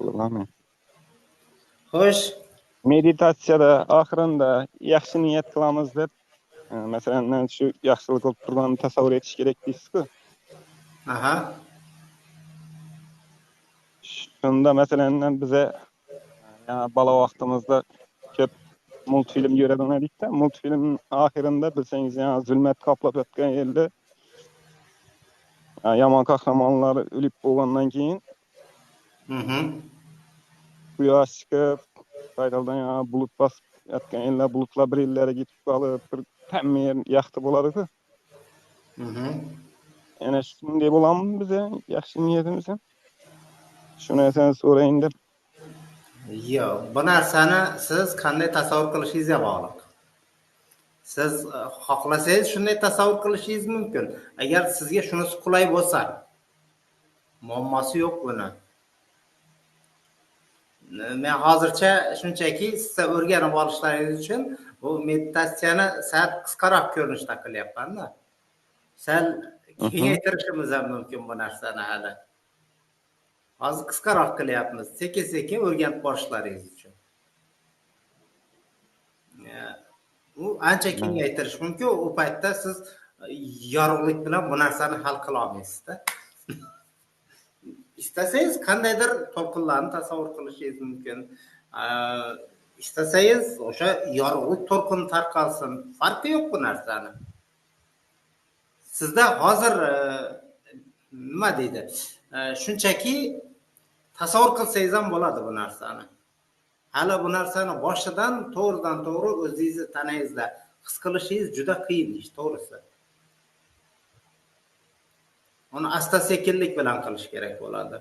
Bilaman. Xo'sh, Meditatsiyada oxirida yaxshi niyat qilamiz deb, masalan, shu yaxshilik bo'lib turganini tasavvur etish kerak deysiz-ku. aha. Shunda masalan biza bola vaqtimizda ko'p multfilm ko'radigan edikda, multfilm oxirida bilsangiz, zulmat qoplab yotgan yerda yomon qahramonlar o'lib bo'lgandan keyin quyosh chiqib, qaytadan bulut bosib yotgan yerlar, bulutlar bir yerlarga ketib qolib, bir ta'mir yaxti bo'ladi-ku. Yana shunday bo'lammi biza yaxshi niyatimiz ham? Shu narsani so'rayin deb. Yo'q, bu narsani siz qanday tasavvur qilishingizga bog'liq. Siz xohlasangiz shunday tasavvur qilishingiz mumkin. Agar sizga shunisi qulay bo'lsa, muammosi yo'q buni. Men hozircha shunchaki sizga o'rganib olishlaringiz uchun bu meditatsiyani sal qisqaroq ko'rinishda qilyapman-da. Sal kengaytirishimiz ham mumkin bu narsani hali. Hozir qisqaroq qilyapmiz, sekin-sekin o'rganib borishlaringiz uchun. U ancha kengaytirish mumkin, u paytda siz yorug'lik bilan bu narsani hal qila olmaysiz-da. İstasangiz qandaydir to'lqinlarni tasavvur qilishingiz mumkin. İstasangiz o'sha yorug'lik to'lqini tarqalsin, farqi yo'q bu narsani. Sizda hozir nima deydi? Shunchaki tasavvur qilsangiz ham bo'ladi bu narsani. Hali bu narsani boshidan to'g'ridan-to'g'ri o'zingizni tanangizda his qilishingiz juda qiyin ish, to'g'risi. Uni asta-sekinlik bilan qilish kerak bo'ladi.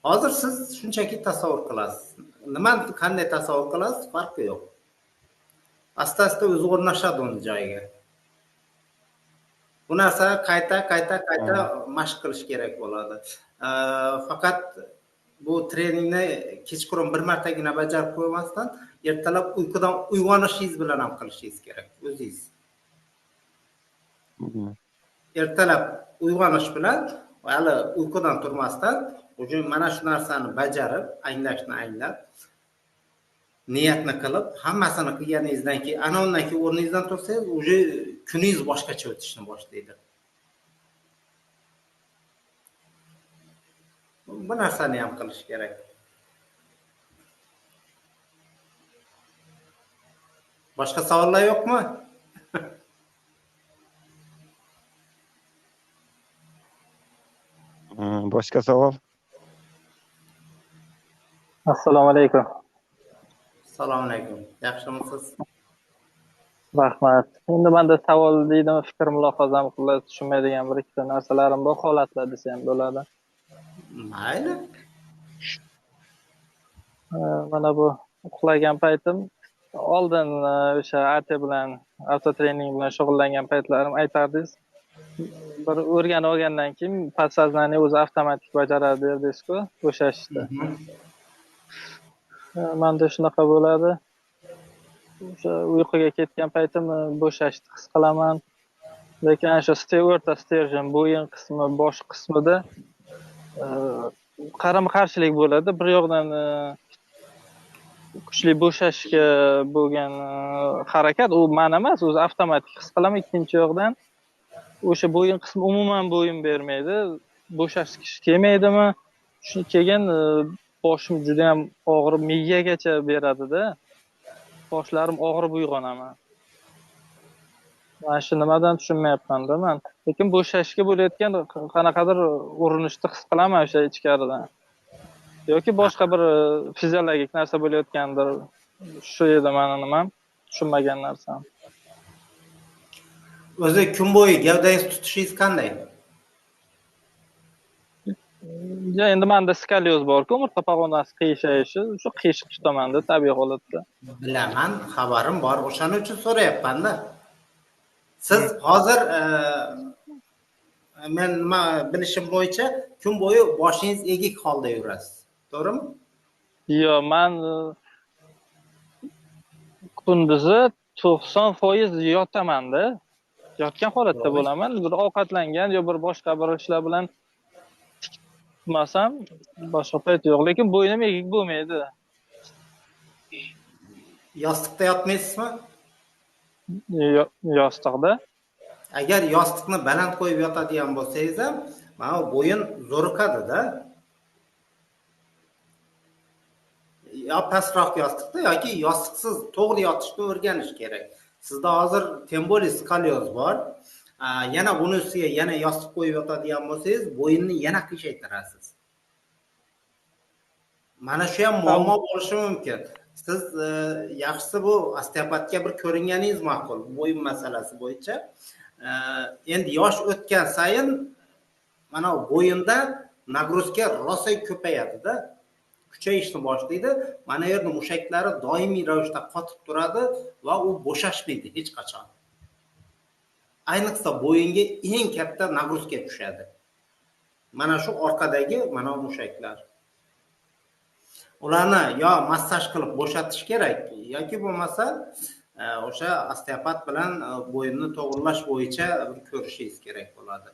Hozir siz shunchaki tasavvur qilasiz. Nimani qanday tasavvur qilasiz, farqi yo'q. Asta-asta o'zi o'rnashadi uni joyiga. Bu narsa qayta mashq qilish kerak bo'ladi. Faqat bu treningni kechqurun bir martagina bajarib qo'ymasdan, ertalab uyqudan uyg'onishingiz bilan ham qilishingiz kerak o'zingiz. Ertalab uyg'onish bilan, hali uyqudan turmasdan, o'sha mana shu narsani bajarib, anglab, niyatni qilib, hammasini qilganingizdan keyin, ana undan keyin o'rningizdan tursangiz, o'sha kuningiz boshqacha o'tishni boshlaydi. Bu narsani ham qilish kerak. Boshqa savollar yo'qmi? Boshqa savol? Assalomu alaykum. Assalomu alaykum. Yaxshimisiz? Rahmat. Endi menda savol deydimi, fikr mulohazam qilib tushunmaydigan bir ikkita narsalarim bor, holatlar desa ham bo'ladi. Mayli. Mana bu uxlagan paytim oldin o'sha AT bilan, avto trening bilan shug'ullangan paytlarim aytardingiz. Bir o'rganib olgandan keyin podsoznaniya o'zi avtomatik bajaradi derdingiz-ku, bo'shashishda. Menda shunaqa bo'ladi. O'sha uyquga ketgan paytim bo'shashni his qilaman. Lekin o'sha o'rta sterjen, bo'yin qismi, bosh qismida qarama-qarshilik bo'ladi. Bir yoqdan kuchli bo'shashga bo'lgan harakat, u men emas, o'zi avtomatik his qilaman. Ikkinchi yoqdan o'sha bo'yin qismi umuman bo'yin bermaydi. Bo'shash kelmaydimi? Shuni keyin boshim juda ham og'rib, miyagacha beradi-da. Boshlarim og'rib uyg'onaman. Mana shu nimadan tushunmayapman-da men. Lekin bo'shashga bo'layotgan qanaqadir urinishni his qilaman o'sha ichkaridan. Yoki boshqa bir fiziologik narsa bo'layotgandir. Shu edi meni nimam, tushunmagan narsam. O'zi kun bo'yi gavdangiz tutishingiz qanday? Endi menda skalyoz bor-ku, umurtqa pog'onasi qiyshayishi, shu qiyshiq tutamanda tabiiy holatda. Bilaman, xabarim bor, o'shaning uchun so'rayapman-da. Siz hozir men nima bilishim bo'yicha kun bo'yi boshingiz egik holda yurasiz. To'g'rimi? Yo'q, men kunduzi 90% yotaman-da. Yotgan holatda bo'laman. Bir ovqatlangan yo bir boshqa bir ishlar bilan tutmasam boshqa payt yo'q, lekin bo'ynim egik bo'lmaydi. Yostiqda yotmaysizmi? Yostiqda. Agar yostiqni baland qo'yib yotadigan bo'lsangiz ham, mana bu bo'yin zo'riqadi-da. Yo pastroq yostiqda yoki yostiqsiz to'g'ri yotishni o'rganish kerak. Sizda hozir tем более skolyoz bor. Yana buni ustiga yana yostiq qo'yib yotadigan bo'lsangiz, bo'yinni yana qiyshaytirasiz. Mana shu ham muammo bo'lishi mumkin. Siz yaxshisi bu osteopatga bir ko'ringaningiz ma'qul bo'yin masalasi bo'yicha. Endi yosh o'tgan sayin mana bo'yinda nagruzka rosa ko'payadi-da. Kuchayishni boshlaydi. Mana yerda mushaklari doimiy ravishda qotib turadi va u bo'shashmaydi hech qachon. Ayniqsa bo'yinga eng katta nagruzka tushadi. Mana shu orqadagi mana mushaklar. Ularni yo massaj qilib bo'shatish kerak yoki bo'lmasa o'sha osteopat bilan bo'yinni to'g'rilash bo'yicha ko'rishingiz kerak bo'ladi.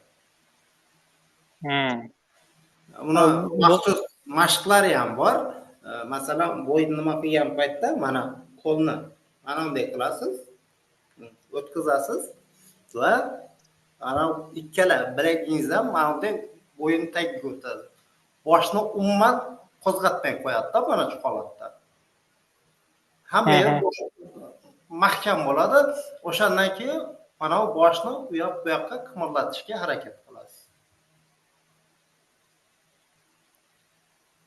Uni maxsus mashqlari ham bor. Masalan, bo'yin nima qilgan paytda mana qo'lni mana bunday qilasiz, o'tkazasiz va ana ikkala bilagingizdan mana bunday bo'yin tagiga o'tadi. Boshni umuman qo'zg'atmay qo'yadi-da mana shu holatda. Hamma yer mahkam bo'ladi. O'shandan keyin mana bu boshni u yoqqa qimirlatishga harakat qilasiz.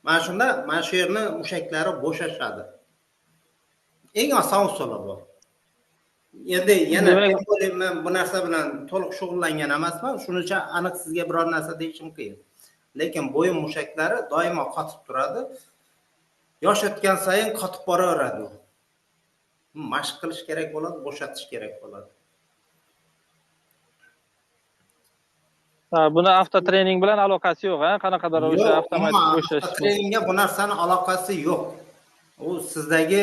Mana shunda mana shu yerni mushaklari bo'shashadi. Eng oson usuli bu. Endi yana men bu narsa bilan to'liq shug'ullangan emasman, shuning uchun aniq sizga biror narsa deyishim qiyin. Lekin bo'yin mushaklari doimo qotib turadi. Yosh o'tgan sayin qotib boraveradi. Mashq qilish kerak bo'ladi, bo'shatish kerak bo'ladi. Buni avtotrening bilan aloqasi yo'q, ha? Qanaqadir o'sha avtomatik bo'shash. Avtotreningga bu narsani aloqasi yo'q. U sizdagi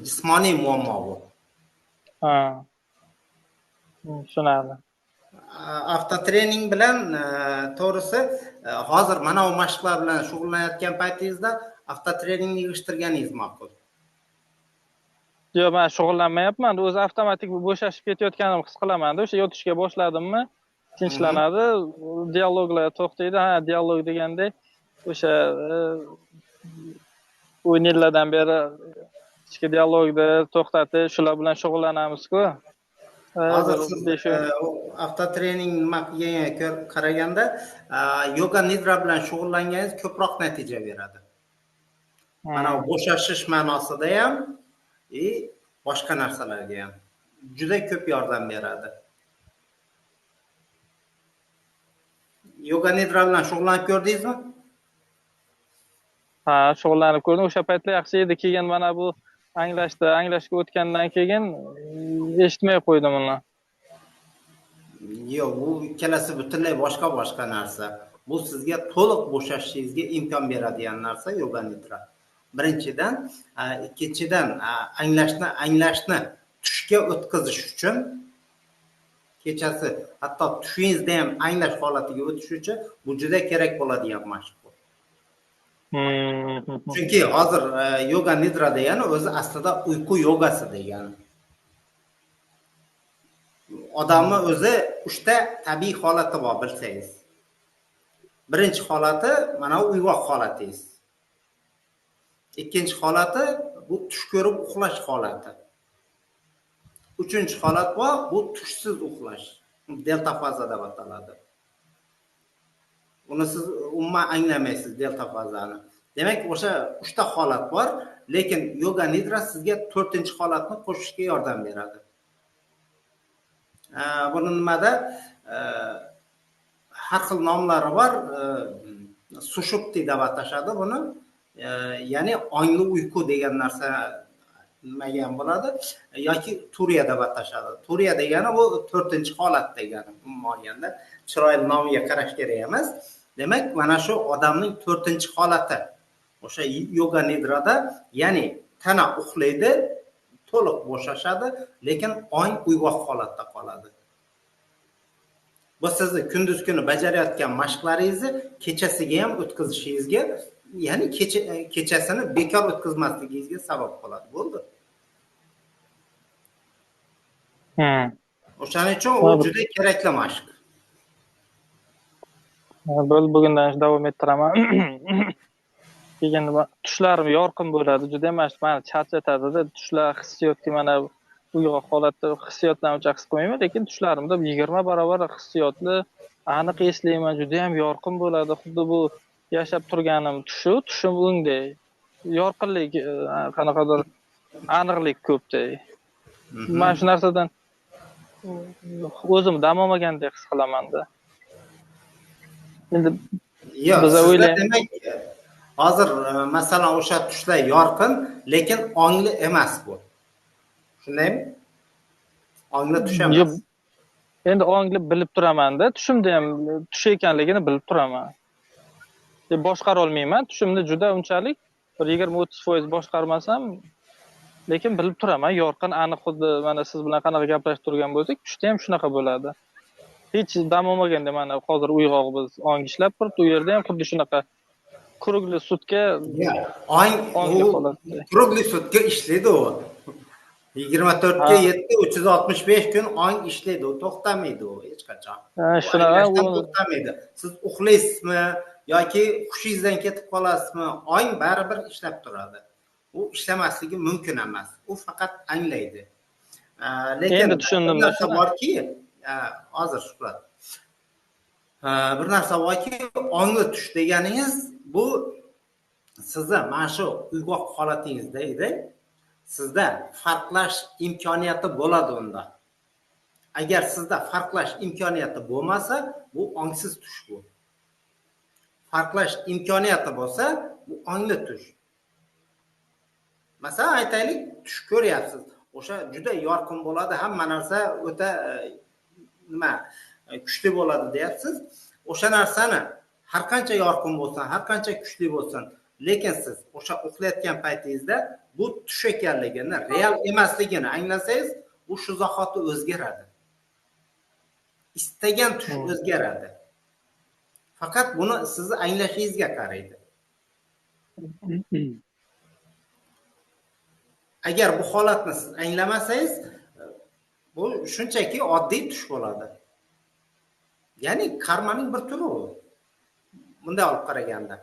jismoniy muammo bu. Ha. Tushunarli. Avtotrening bilan to'g'risi hozir mana bu mashqlar bilan shug'ullanayotgan paytingizda avtotreningni yig'ishtirganingiz ma'qul. Yo'q, men shug'ullanmayapman. O'zi avtomatik bo'shashib ketayotganimni his qilaman-da. O'sha yotishga boshladimmi, tinchlanadi, dialoglar to'xtaydi. Ha, dialog deganda o'sha o'yin yillardan beri ichki dialogni to'xtatish, shular bilan shug'ullanamiz-ku. Hozir siz avtotrening nima qilganiga qaraganda yoga nidra bilan shug'ullanganingiz ko'proq natija beradi. Mana bo'shashish ma'nosida ham boshqa narsalarga ham juda ko'p yordam beradi. Yoga nidra bilan shug'ullanib ko'rdingizmi? Ha, shug'ullanib ko'rdim. O'sha paytlar yaxshi edi, keyin mana bu anglashga o'tgandan keyin eshitmay qo'ydim uni. Yo'q, bu ikkalasi butunlay boshqa narsa. Bu sizga to'liq bo'shashingizga imkon beradigan narsa yoga nidra. Birinchidan, ikkinchidan anglashni tushga o'tkazish uchun kechasi hatto tushingizda ham anglash holatiga o'tish uchun bu juda kerak bo'ladigan mashq. Chunki hozir yoga nidra degani o'zi aslida uyqu yogasi degani. Odamning o'zi 3 ta tabiiy holati bor bilsangiz. Birinchi holati mana uyg'oq holatingiz. Ikkinchi holati bu tush ko'rib uxlash holati. Uchinchi holat bor, bu tushsiz uxlash. Delta faza deb ataladi. Uni siz umuman anglamaysiz delta fazani. Demak, o'sha 3 ta holat bor, lekin yoga nidra sizga 4-holatni qo'shishga yordam beradi. Buni nimada har xil nomlari bor. Sushupti deb atashadi buni. Ya'ni ongli uyqu degan narsa nimaga ham bo'ladi yoki turiya deb atashadi. Turiya degani bu 4-holat degani. Umuman olganda chiroyli nomiga qarash kerak emas. Demak, mana shu odamning 4-holati. O'sha yoga nidrada, ya'ni tana uxlaydi, to'liq bo'shashadi, lekin ong uyg'oq holatda qoladi. bu sizni kunduz kuni bajarayotgan mashqlaringizni kechasiga ham o'tkazishingizga, ya'ni kechasini bekor o'tkazmasligingizga sabab bo'ladi. Bo'ldi. O'shaning uchun u juda kerakli mashq. Bugundan davom ettiraman. Keyin tushlarim yorqin bo'ladi, juda ham meni charchatadi-da, tushlar hissiyotga mana uyg'oq holatda hissiyotdan uncha his qilmayman, lekin tushlarimda 20 barobar hissiyotli, aniq eslayman, juda ham yorqin bo'ladi. Xuddi bu yashab turganim tushim o'ngday. Yorqinlik, qanaqadir aniqlik ko'pday. Men shu narsadan o'zim dam olmagandek his qilaman-da. Endi biz o'ylaymiz, hozir masalan o'sha tushlar yorqin, lekin ongli emas bu. Shundaymi? Ongli tush emas. Endi ongli bilib turaman-da, tushimda ham tush ekanligini bilib turaman. Boshqara olmayman, tushimni juda unchalik 20-30% boshqarmasam, lekin bilib turaman, yorqin, aniq, xuddi mana siz bilan qanaqa gaplashib turgan bo'lsak, tushda ham shunaqa bo'ladi. Hech dam olmaganda mana hozir uyg'oq biz ong ishlab turibdi, u yerda ham xuddi shunaqa krugliy sutka krugliy sutka ishlaydi u. 24 ga 7 365 kun ong ishlaydi, u to'xtamaydi u hech qachon. Shunaqa to'xtamaydi. Siz uxlaysizmi yoki hushingizdan ketib qolasizmi, ong baribir ishlab turadi. U ishlamasligi mumkin emas. U faqat anglaydi. Lekin tushundim. narsa borki, hozir Shuhrat. Bir narsa borki, ongli tush deganingiz bu sizni mana shu uyg'oq holatingizda edi, sizda farqlash imkoniyati bo'ladi unda. Agar sizda farqlash imkoniyati bo'lmasa, bu ongsiz tush bu. Farqlash imkoniyati bo'lsa, bu ongli tush. Masalan, aytaylik, tush ko'ryapsiz. O'sha juda yorqin bo'ladi, hamma narsa o'ta kuchli bo'ladi deyapsiz. O'sha narsani har qancha yorqin bo'lsin, har qancha kuchli bo'lsin, lekin siz o'sha uxlayotgan paytingizda bu tush ekanligini, real emasligini anglasangiz, bu shu zahoti o'zgaradi. Istagan tush o'zgaradi. Faqat buni sizni anglashingizga qaraydi. Agar bu holatni siz anglamasangiz, bu shunchaki oddiy tush bo'ladi. Ya'ni karmaning bir turi u. Bunday olib qaraganda.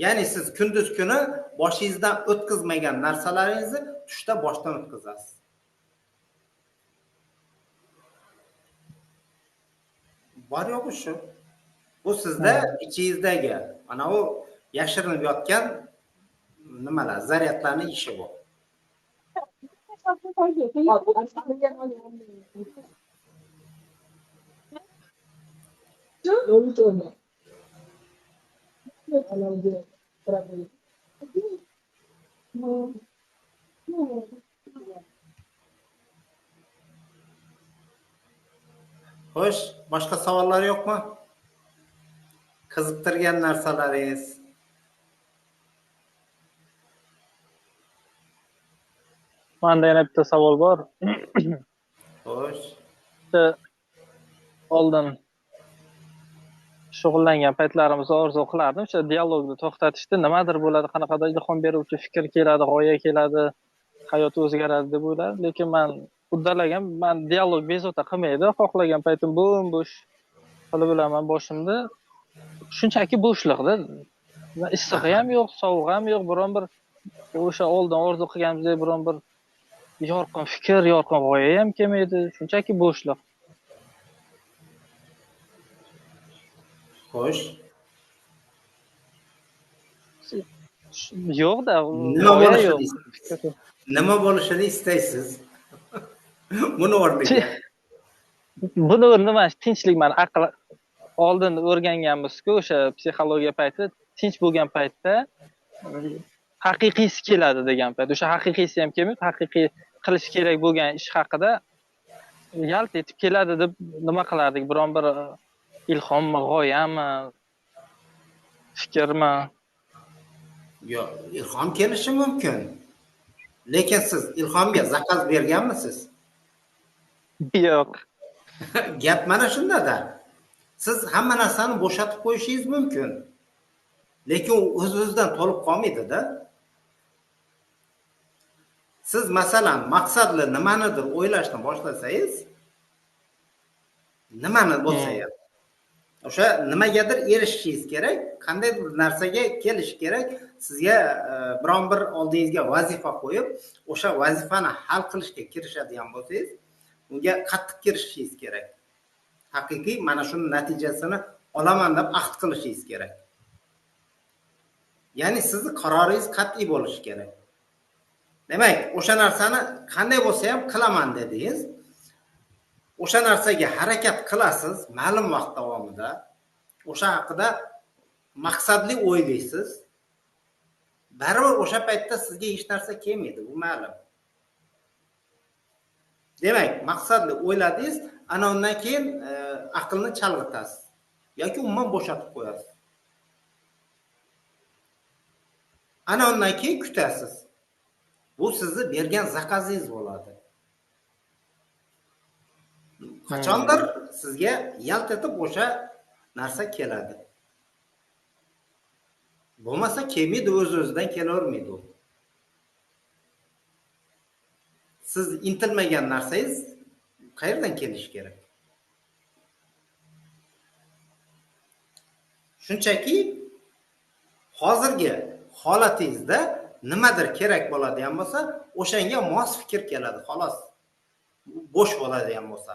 Ya'ni siz kunduz kuni boshingizdan o'tkazmagan narsalaringizni tushda boshdan o'tkazasiz. Bor yo'q shu. Bu sizda ichingizdagi mana u yashirinib yotgan nimalar, zaryadlarning ishi bu. Xo'sh, boshqa savollar yo'qmi? Qiziqtirgan narsalaringiz? Menda yana bitta savol bor. Xo'sh. Oldin shug'ullangan paytlarimizda orzu qilardim, o'sha dialogni to'xtatishda nimadir bo'ladi, qanaqadir ilhom beruvchi fikr keladi, g'oya keladi, hayot o'zgaradi deb o'yladim, lekin men dialog bezovta qilmaydi, xohlagan paytim bo'sh qilib bilaman boshimda. Shunchaki bo'shliqda. Issig'i ham yo'q, sovug'i ham yo'q, biron bir o'sha oldin orzu qilganimizdek biron bir yorqin fikr, yorqin g'oya ham kelmaydi, shunchaki bo'shliq. Xo'sh. Yo'q-da, nima bo'lishini istaysiz? Buni o'rniga. Buni o'rniga tinchlik, men aql oldin o'rganganmiz-ku, o'sha psixologiya payti, tinch bo'lgan paytda haqiqiysi keladi degan payt. O'sha haqiqiysi ham kelmaydi, haqiqiy qilish kerak bo'lgan ish haqida yalt etib keladi deb nima qilardik? Biron bir ilhommi, g'oyami, fikrmi? Yo'q, ilhom kelishi mumkin. Lekin siz ilhomga zakaz berganmisiz? Yo'q. Gap mana shunda-da. Siz hamma narsani bo'shatib qo'yishingiz mumkin. Lekin u o'z-o'zidan to'lib qolmaydi-da. Siz masalan maqsadli nimanidir o'ylashni boshlasangiz, nimani bo'lsa ham, o'sha nimagadir erishishingiz kerak, qandaydir bir narsaga kelish kerak, sizga biron bir oldingizga vazifa qo'yib, o'sha vazifani hal qilishga kirishadigan bo'lsangiz, unga qattiq kirishishingiz kerak. Haqiqiy mana shuni natijasini olaman deb ahd qilishingiz kerak. Ya'ni sizni qaroringiz qat'iy bo'lishi kerak. Demak, o'sha narsani qanday bo'lsa ham qilaman dedingiz. O'sha narsaga harakat qilasiz ma'lum vaqt davomida. O'sha haqida maqsadli o'ylaysiz. Baribir o'sha paytda sizga hech narsa kelmaydi, bu ma'lum. Demak, maqsadli o'yladingiz, ana undan keyin aqlni chalg'itasiz yoki umuman bo'shatib qo'yasiz. Ana undan keyin kutasiz. Bu sizni bergan zakazingiz bo'ladi. Qachondir sizga yalt etib o'sha narsa keladi. Bo'lmasa kelmaydi, o'z-o'zidan kelavermaydi u. Siz intilmagan narsangiz qayerdan kelishi kerak? Shunchaki hozirgi holatingizda nimadir kerak bo'ladigan bo'lsa, o'shanga mos fikr keladi, xolos. Bo'sh bo'ladigan bo'lsa.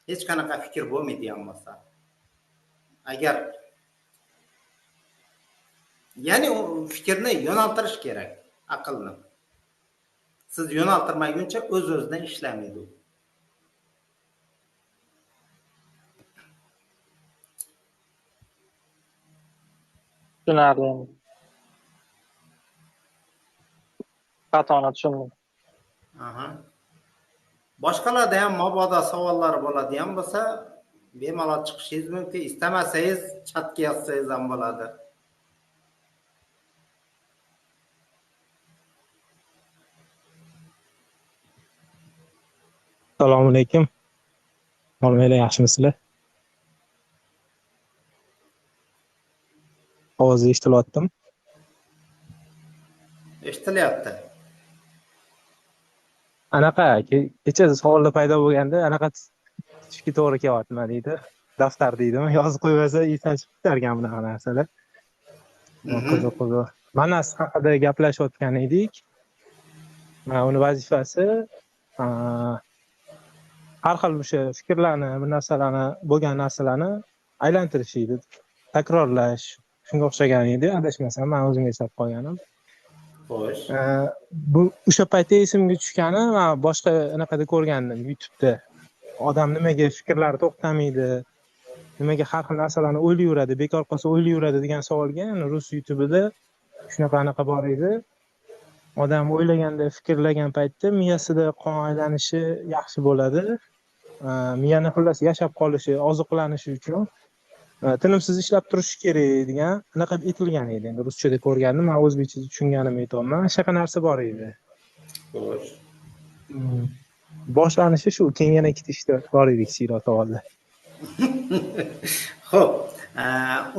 Hech qanaqa fikr bo'lmaydigan bo'lsa. Agar ya'ni u fikrni yo'naltirish kerak, aqlni. Siz yo'naltirmaguncha o'z-o'zidan ishlamaydi u. Tushunarli. Xatoni tushundim. Aha. Boshqalarda ham mabodo savollar bo'ladigan bo'lsa, bemalol chiqishingiz mumkin. Istamasangiz chatga yozsangiz ham bo'ladi. Assalomu alaykum. Malumlar yaxshimisizlar? Ovozni eshitilyaptimi? Eshitilyapti. Anaqa kecha savolda paydo bo'lganda anaqa tishga to'g'ri kelyapti nima deydi? Daftar deydimi? Yozib qo'ysa esdan chiqib ketarkan bunaqa narsalar. Qiziq. Mana siz haqida gaplashayotgan edik. Mana uni vazifasi har xil o'sha fikrlarni, bir narsalarni, bo'lgan narsalarni aylantirish edi. Takrorlash, shunga o'xshagan edi. Adashmasam, men o'zim eslab qolganim. Xo'sh. Bu o'sha paytda esimga tushgani, men boshqa anaqada ko'rgandim YouTube'da. Odam nimaga fikrlari to'xtamaydi, nimaga har xil narsalarni o'ylayveradi, bekor qolsa o'ylayveradi degan savolga rus YouTube'ida shunaqa bor edi. Odam o'ylaganda, fikrlagan paytda miyasida qon aylanishi yaxshi bo'ladi. Miyani xullas yashab qolishi, oziqlanishi uchun tinimsiz ishlab turishi kerak degan anaqa aytilgan edi. Endi ruschada ko'rgandim, men o'zbekchada tushunganimni aytayapman. Shunaqa narsa bor edi. Xo'sh. Boshlanishi shu, keyin yana ikkita bor edi kichikroq savollar. Xo'p,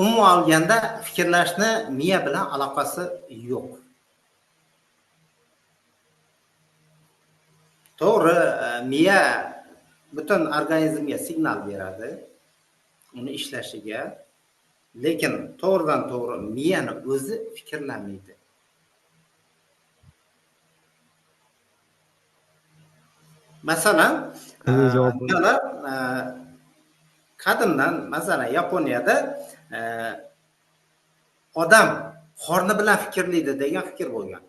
umuman olganda fikrlashni miya bilan aloqasi yo'q. To'g'ri, miya butun organizmga signal beradi, uni ishlashiga, lekin to'g'ridan to'g'ri miyani o'zi fikrlamaydi. Masalan, qadimdan, masalan, Yaponiyada odam qorni bilan fikrlaydi degan fikr bo'lgan.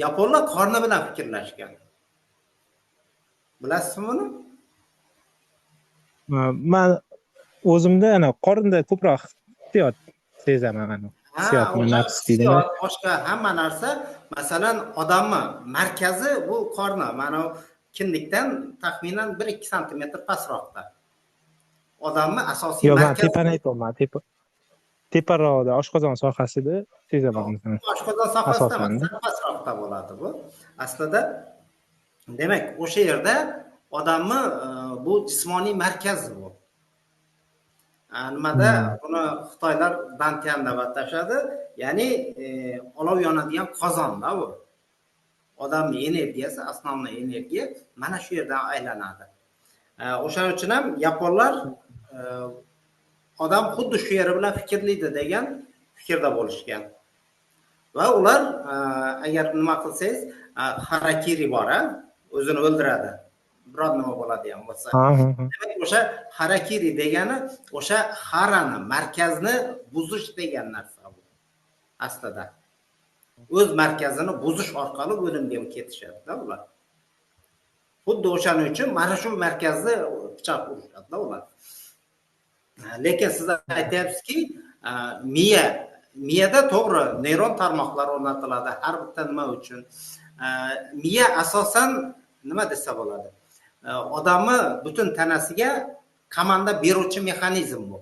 Yaponlar qorni bilan fikrlashgan. Bilasizmi buni? Men o'zimda ana qorinda ko'proq hissiyot sezaman. Hissiyot, nafs deydimi? Boshqa hamma narsa, masalan, odamni markazi bu qorni, mana kindikdan taxminan 1-2 sm pastroqda. Odamni asosiy markazi. Yo'q, men tepani aytayapman. Teparoqda, oshqozon sohasida sezaman. Oshqozon sohasida pastroqda bo'ladi bu. Aslida Demak, o'sha yerda odamni bu jismoniy markazi bu. Nimada buni Xitoylar Dantian deb atashadi. Ya'ni olov yonadigan qozonda bu. Odamning energiyasi, asosiy energiya mana shu yerdan aylanadi. O'shaning uchun ham yaponlar odam xuddi shu yeri bilan fikrlaydi degan fikrda bo'lishgan. Va ular agar nima qilsangiz, harakiri bor, o'zini o'ldiradi. Biror nima bo'ladigan bo'lsa. Demak, o'sha harakiri degani o'sha harani, markazni buzish degan narsa bu. Aslida o'z markazini buzish orqali o'limga ketishadi-da ular. Xuddi o'shaning uchun mana shu markazni pichoq urishadi-da ular. Lekin siz aytyapsizki, miyada to'g'ri neyron tarmoqlar o'rnatiladi har bitta nima uchun. Miya asosan nima desa bo'ladi? Odamni butun tanasiga komanda beruvchi mexanizm bu.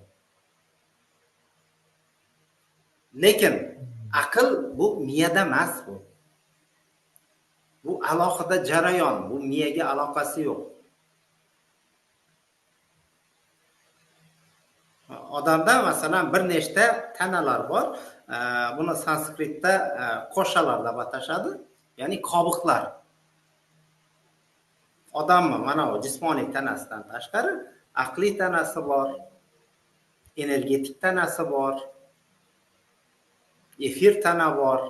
Lekin aql bu miyada emas bu. Bu alohida jarayon, bu miyaga aloqasi yo'q. Odamda masalan bir nechta tanalar bor. Buni sanskritda qo'shalar deb atashadi, ya'ni qobiqlar. Odamning mana bu jismoniy tanasidan tashqari aqliy tanasi bor, energetik tanasi bor, efir tana bor.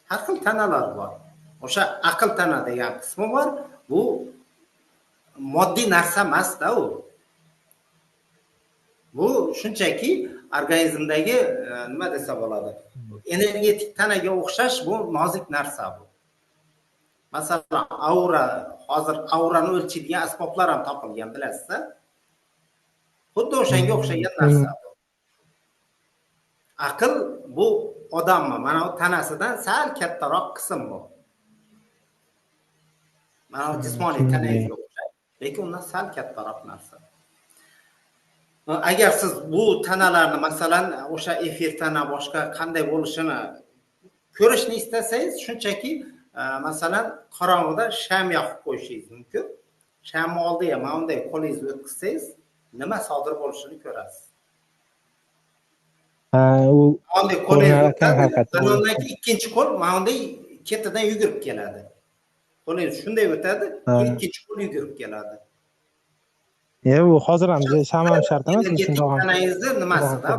Har xil tanalar bor. O'sha aql tana degan qismi bor. Bu moddiy narsa emas-da u. Bu shunchaki organizmdagi nima desa bo'ladi? Energetik tanaga o'xshash bu nozik narsa bu. Masalan, aura, hozir aurani o'lchaydigan asboblar ham topilgan, bilasizda? Xuddi o'shanga o'xshagan narsa bu. Aql bu odamni mana bu tanasidan sal kattaroq qism bu. Mana bu jismoniy tanaga o'xshaydi, lekin undan sal kattaroq narsa. Agar siz bu tanalarni masalan o'sha efir tana boshqa qanday bo'lishini ko'rishni istasangiz, shunchaki masalan qorong'ida sham yoqib qo'yishingiz mumkin. Shamni oldiga mana bunday qo'lingizni o'tkazsangiz, nima sodir bo'lishini ko'rasiz. U Onday qo'lingizni ikkinchi qo'l mana bunday ketidan yugurib keladi. Qo'lingiz shunday o'tadi, ikkinchi qo'l yugurib keladi. U hozir ham shamam shart emas, shundoq ham. Tanangizni nimasida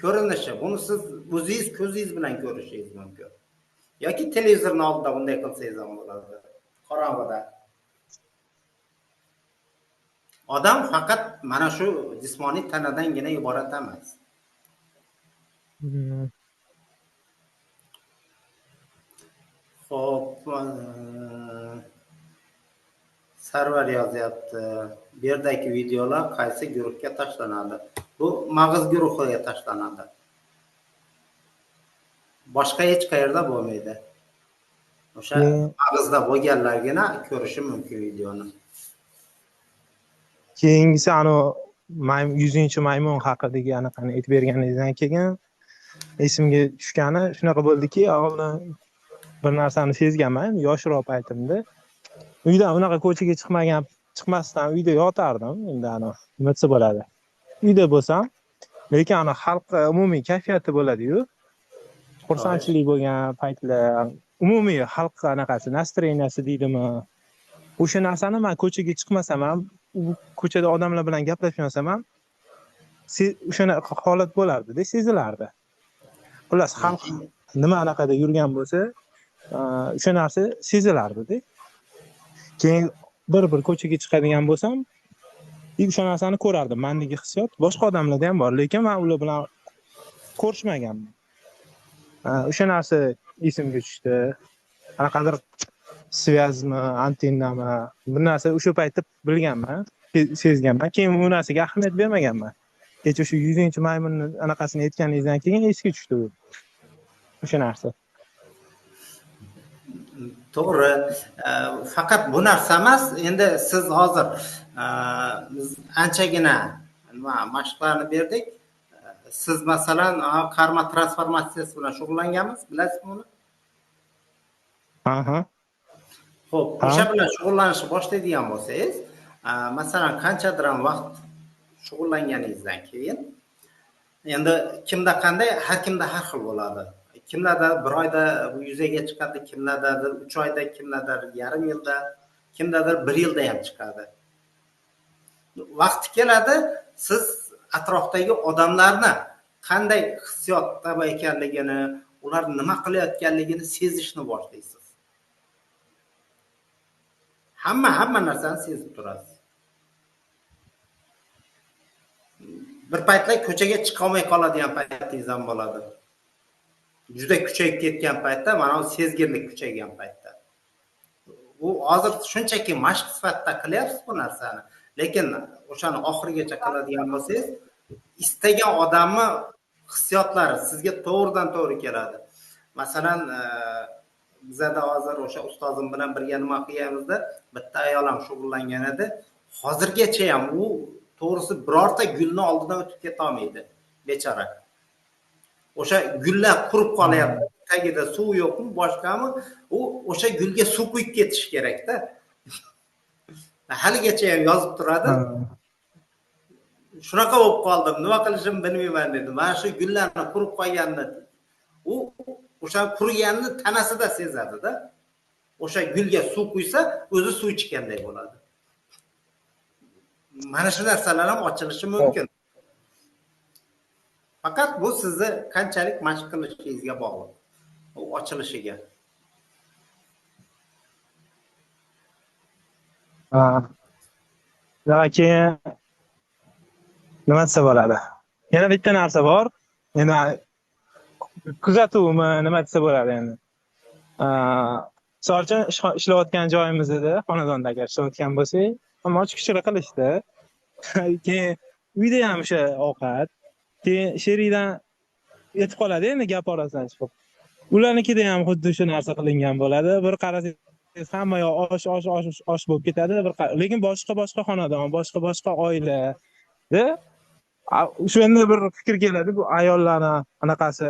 ko'rinishi, buni siz o'zingiz ko'zingiz bilan ko'rishingiz mumkin. Yoki televizorning oldida bunday qilsangiz ham bo'ladi, qorong'ida. Odam faqat mana shu jismoniy tanadangina iborat emas. Xo'p, Sarvar yozyapti. Bu yerdagi videolar qaysi guruhga tashlanadi? Bu mag'iz guruhiga tashlanadi. Boshqa hech qayerda bo'lmaydi. O'sha mag'izda bo'lganlargina ko'rishi mumkin videoni. Keyingisi 100-maymun haqidagi anaqani aytib berganingizdan keyin esimga tushgani shunaqa bo'ldiki, oldin bir narsani sezganman, yoshroq paytimda. Uydan unaqa ko'chaga chiqmasdan uyda yotardim. Endi nima desa bo'ladi. Uyda bo'lsam, lekin xalq umumiy kayfiyati bo'ladi-yu. Xursandchilik bo'lgan paytlar, umumiy xalq anaqasi, настроенияsi deydimi? O'sha narsani men ko'chaga chiqmasam ham, ko'chada odamlar bilan gaplashmasam ham o'sha holat bo'lardi-da, sezilardi. Xullas, xalq nima anaqada yurgan bo'lsa, o'sha narsa sezilardi-da. Keyin bir ko'chaga chiqadigan bo'lsam, o'sha narsani ko'rardim. Mendagi hissiyot boshqa odamlarda ham bor, lekin men ular bilan ko'rishmaganman. O'sha narsa esimga tushdi. Qanaqadir svязьmi, antennami, bir narsa o'sha paytda bilganman, sezganman. Keyin bu narsaga ahamiyat bermaganman. Kecha o'sha 100-maymunni anaqasini aytganingizdan keyin esga tushdi o'sha narsa. To'g'ri. Faqat bu narsa emas, endi siz hozir biz anchagina mashqlarni berdik. Siz masalan karma transformatsiyasi bilan shug'ullangansiz, bilasizmi uni? Aha. Xo'p, Ha? o'sha bilan shug'ullanishni boshlaydigan bo'lsangiz, masalan, qanchadir ham vaqt shug'ullanganingizdan keyin endi kimda qanday, har kimda har xil bo'ladi. Kimlarda bir oyda yuzaga chiqadi, kimlardadir 3 oyda, kimlardadir yarim yilda, kimdadir 1 yilda ham chiqadi. Vaqti keladi, siz atrofdagi odamlarni qanday hissiyotda ekanligini, ular nima qilayotganligini sezishni boshlaysiz. Hamma narsani sezib turasiz. Bir paytlar ko'chaga chiqa olmay qoladigan paytingiz ham bo'ladi. Juda kuchayib ketgan paytda, mana bu sezgirlik kuchaygan paytda. Bu hozir shunchaki mashq sifatida qilyapsiz bu narsani, lekin o'shani oxirigacha qiladigan bo'lsangiz, istagan odamni hissiyotlari sizga to'g'ridan to'g'ri keladi. Masalan, bizada hozir o'sha ustozim bilan birga nima qilganimizda, bitta ayol ham shug'ullangan edi. Hozirgacha ham u to'g'risi birorta gulni oldidan o'tib keta olmaydi, bechora. O'sha gullar qurib qolyapti, tagida suv yo'qmi, boshqami, u o'sha gulga suv quyib ketish kerak-da. Haligacha ham yozib turadi. Shunaqa bo'lib qoldim, nima qilishimni bilmayman dedi. Mana shu gullarni qurib qo'yganini u o'sha quriganini tanasida sezadi-da. O'sha gulga suv quysa, o'zi suv ichganday bo'ladi. Mana shu narsalar ham ochilishi mumkin. Faqat bu sizni qanchalik mashq qilishingizga bog'liq. U ochilishiga. Keyin nima desa bo'ladi? Yana bitta narsa bor. Endi kuzatuvmi, nima desa bo'ladi endi. Misol uchun ishlayotgan joyimizda, xonadonda agar ishlayotgan bo'lsak, ammo ochiq-ochiq qilishdi. Keyin uyda ham o'sha ovqat, keyin sherikdan yetib qoladi endi gap orasidan chiqib. Ularnikida ham xuddi shu narsa qilingan bo'ladi. Bir qarasangiz hamma yoq osh bo'lib ketadi, lekin boshqa xonadon, boshqa oila. O'shanda bir fikr keladi, bu ayollarni anaqasi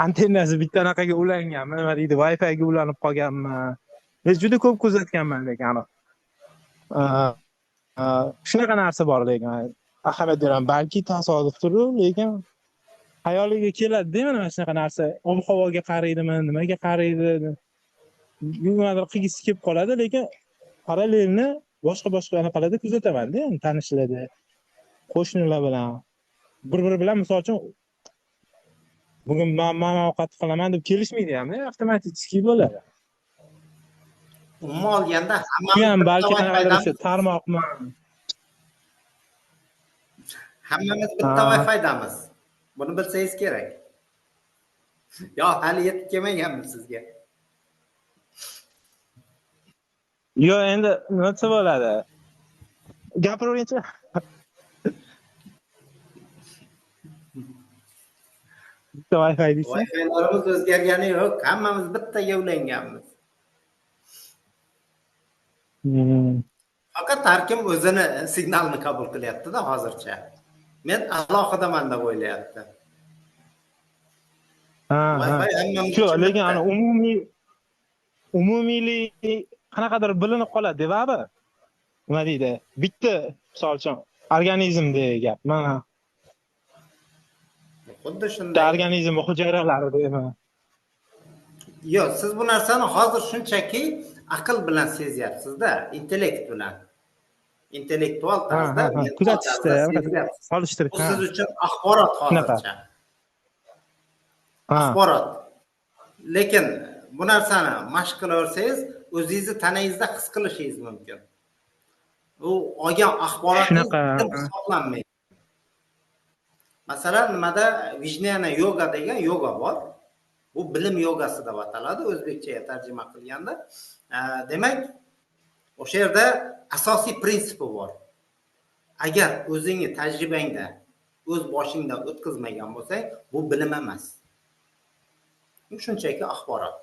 antennasi bitta anaqaga ulanganmi, nima deydi, Wi-Fi ga ulanib qolganmi? Men juda ko'p kuzatganman lekin shunaqa narsa bor lekin ahamiyat beraman. Balki tasodifdir, lekin hayoliga keladi-da mana shunaqa narsa. Ob-havoga qaraydimi, nimaga qaraydi? Nimadir qilgisi kelib qoladi, lekin parallelni boshqa anaqalarda kuzataman-da, tanishlarda, qo'shnilar bilan. Bir-biri bilan misol uchun bugun men ovqat qilaman deb kelishmaydi ham, avtomatik bo'ladi. Umuman olganda hammamiz balki qanaqadir tarmoqmi? Hammamiz bitta Wi-Fi'damiz. Buni bilsangiz kerak. Yo, hali yetib kelmaganmiz sizga. Yo, endi nima desa bo'ladi? Gapiravering-chi. Bitta Wi-Fi deysiz. Wi-Fi'larimiz o'zgargani yo'q, hammamiz bittaga ulanganmiz. Faqat har kim o'zini signalni qabul qilyapti-da hozircha. Men alohidaman deb o'ylayapti. Shu, lekin ana umumiylik qanaqadir bilinib qoladi, deb-a? Nima deydi? Bitta, misol uchun, organizmdagi gap. Mana xuddi shunday organizm hujayralari deyman. Yo'q, siz bu narsani hozir shunchaki aql bilan sezyapsiz-da, intellekt bilan. Intellektual tarzda kuzatishda, solishtirib. Bu siz uchun axborot hozircha. Axborot. Lekin bu narsani mashq qilaversangiz, o'zingizni tanangizda his qilishingiz mumkin. U olgan axborotingiz hisoblanmaydi. Masalan, nimada Vijnana yoga degan yoga bor. Bu bilim yogasi deb ataladi, o'zbekchaga tarjima qilganda. Demak, o'sha yerda asosiy prinsipi bor. Agar o'zingni tajribangda, o'z boshingdan o'tkazmagan bo'lsang, bu bilim emas. Bu shunchaki axborot.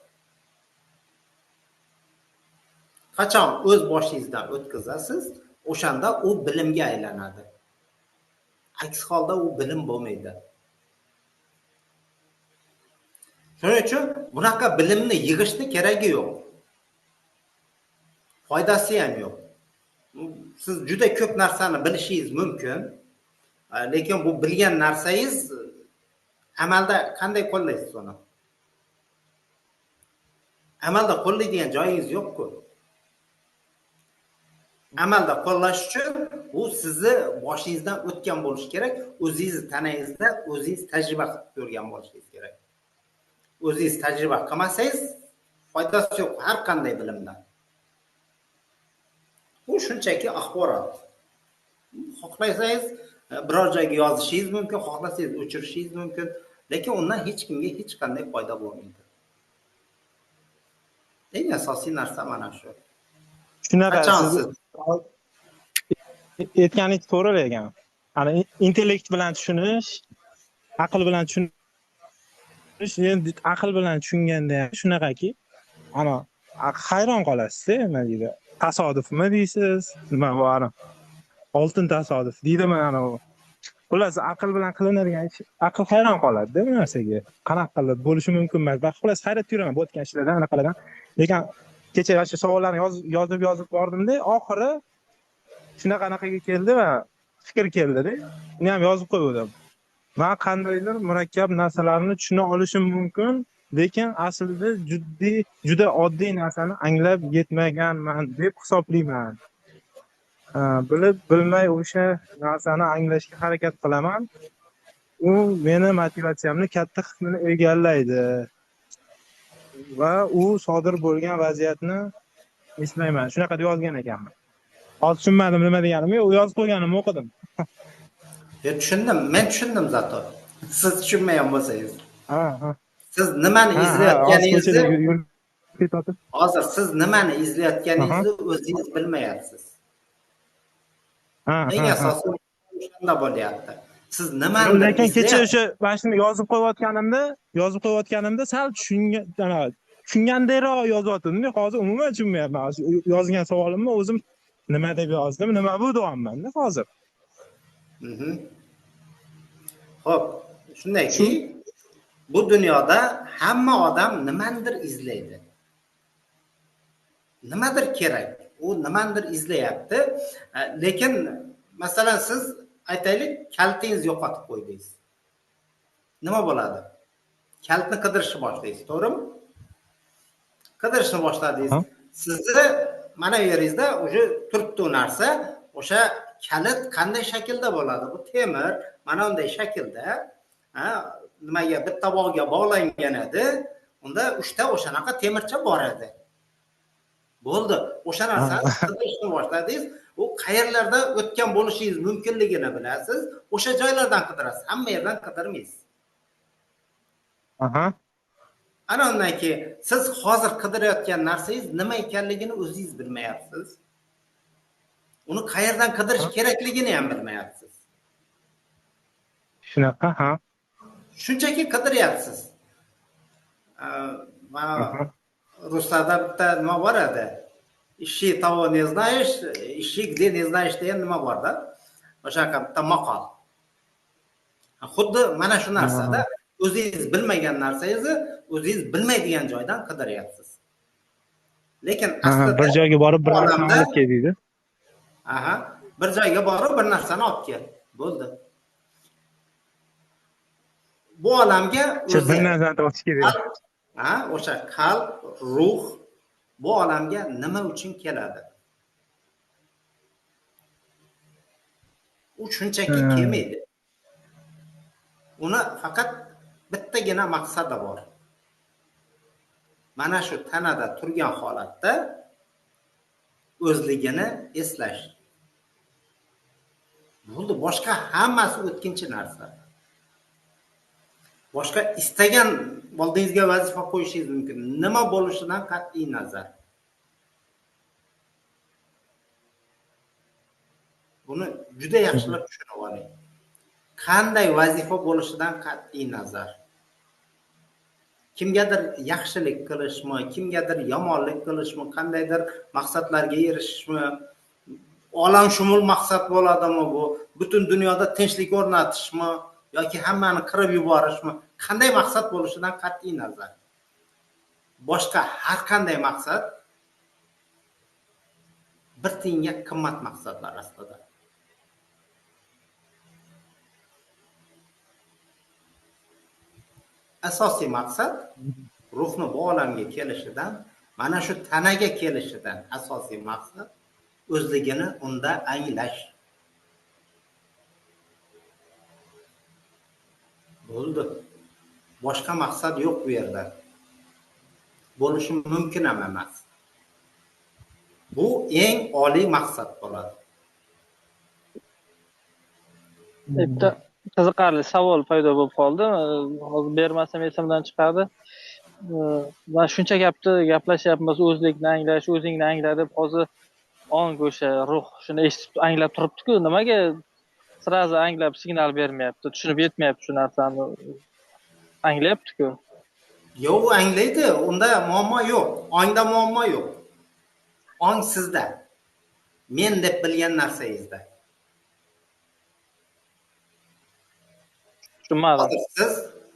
Qachon o'z boshingizdan o'tkazasiz, o'shanda u bilimga aylanadi. Aks holda u bilim bo'lmaydi. Shuning uchun bunaqa bilimni yig'ishni keragi yo'q. foydasi ham yo'q. Siz juda ko'p narsani bilishingiz mumkin, lekin bu bilgan narsangiz amalda qanday qo'llaysiz uni? Amalda qo'llaydigan joyingiz yo'q-ku. Amalda qo'llash uchun u sizni boshingizdan o'tgan bo'lishi kerak, o'zingizni tanangizda o'zingiz tajriba qilib ko'rgan bo'lishingiz kerak. O'zingiz tajriba qilmasangiz foydasi yo'q har qanday bilimdan. Bu shunchaki axborot. Xohlasangiz biror joyga yozishingiz mumkin, xohlasangiz o'chirishingiz mumkin, lekin undan hech kimga hech qanday foyda bo'lmaydi. Eng asosiy narsa mana shu. Shunaqa Qachon siz aytganingiz to'g'ri lekin. Ana intellekt bilan tushunish, aql bilan tushunish, endi aql bilan tushunganda shunaqaki, ana hayron qolasiz-da, nima deydi? Tasodifmi deysiz? Nima bu ana? Oltin tasodif deydimi ana u? Xullas aql bilan qilinadigan ish, aql hayron qoladi-da bu narsaga. Qanaqa qilib bo'lishi mumkin emas. Va xullas hayratda yuraman bu o'tgan ishlardan, anaqalardan. Lekin kecha o'sha savollarni yozib bordim-da, oxiri shunaqanaqaga keldi va fikr keldi-da. Uni ham yozib qo'ydim. Men qandaydir murakkab narsalarni tushuna olishim mumkin, lekin aslida juda oddiy narsani anglab yetmaganman deb hisoblayman. Bilib bilmay o'sha narsani anglashga harakat qilaman. U meni motivatsiyamni katta qismini egallaydi. Va u sodir bo'lgan vaziyatni eslayman. Shunaqa deb yozgan ekanman. Hozir tushunmadim nima deganimni, u yozib qo'yganimni o'qidim. Tushundim, men tushundim zato. Siz tushunmagan bo'lsangiz. Ha. Siz nimani izlayotganingizni hozir siz nimani izlayotganingizni o'zingiz bilmayapsiz. Eng asosiy o'shanda bo'lyapti. Siz nimani lekin kecha o'sha mana shuni yozib qo'yayotganimda sal tushungandayroq yozyaptim. Hozir umuman tushunmayapman. Yozgan savolimni o'zim nima deb yozdim, nima bu deyapman-da hozir. Xo'p, shundayki, bu dunyoda hamma odam nimanidir izlaydi. Nimadir kerak. U nimanidir izlayapti. Lekin masalan siz aytaylik, kaltingizni yo'qotib qo'ydingiz. Nima bo'ladi? Kaltni qidirishni boshlaysiz, to'g'rimi? Qidirishni boshladingiz. Sizni mana bu yeringizda o'sha turibdi u narsa, o'sha kalit qanday shaklda bo'ladi? Bu temir, mana bunday shaklda, nimaga bitta bog'ga bog'langan edi. Unda 3 ta o'shanaqa temircha bor edi. Bo'ldi. O'sha narsani qidirishni boshladingiz. U qayerlarda o'tgan bo'lishingiz mumkinligini bilasiz. O'sha joylardan qidirasiz. Hamma yerdan qidirmaysiz. Ana undan keyin siz hozir qidirayotgan narsangiz nima ekanligini o'zingiz bilmayapsiz. Uni qayerdan qidirish kerakligini ham bilmayapsiz. Shunaqa, ha. Shunchaki qidiryapsiz. Ruslarda bitta nima bor edi. Ищи того не знаешь, ищи где не знаешь degan nima bor-da. O'sha bitta maqol. Xuddi mana shu narsada o'zingiz bilmagan narsangizni o'zingiz bilmaydigan joydan qidiryapsiz. Lekin aslida bir joyga borib bir narsani olib kel deydi. Bir joyga borib bir narsani olib kel. Bo'ldi. Bu olamga o'sha bir narsani topish kerak. O'sha qalb, ruh bu olamga nima uchun keladi? U shunchaki kelmaydi. Uni faqat bittagina maqsadi bor. Mana shu tanada turgan holatda o'zligini eslash. Bo'ldi, boshqa hammasi o'tkinchi narsa. Boshqa istagan oldingizga vazifa qo'yishingiz mumkin. Nima bo'lishidan qat'iy nazar. Buni juda yaxshilab tushunib oling. Qanday vazifa bo'lishidan qat'iy nazar. Kimgadir yaxshilik qilishmi, kimgadir yomonlik qilishmi, qandaydir maqsadlarga erishishmi, olamshumul maqsad bo'ladimi bu? Butun dunyoda tinchlik o'rnatishmi yoki hammani qirib yuborishmi? Qanday maqsad bo'lishidan qat'iy nazar. Boshqa har qanday maqsad bir tiyinga qimmat maqsadlar aslida. Asosiy maqsad ruhni bu olamga kelishidan, mana shu tanaga kelishidan asosiy maqsad o'zligini unda anglash. Bo'ldi. Boshqa maqsad yo'q bu yerda. Bo'lishi mumkin ham emas. Bu eng oliy maqsad bo'ladi. Bitta qiziqarli savol paydo bo'lib qoldi. Hozir bermasam esimdan chiqadi. Va shuncha gapni gaplashyapmiz, o'zlikni anglash, o'zingni angla deb, hozir ong o'sha ruh shuni eshitib anglab turibdi-ku, nimaga sirazi anglab signal bermayapti, tushunib yetmayapti shu narsani. Anglayapti-ku. Yo'q, u anglaydi. Unda muammo yo'q. Ongda muammo yo'q. Ong sizda. Men deb bilgan narsangizda. Tushunmadim. Hozir siz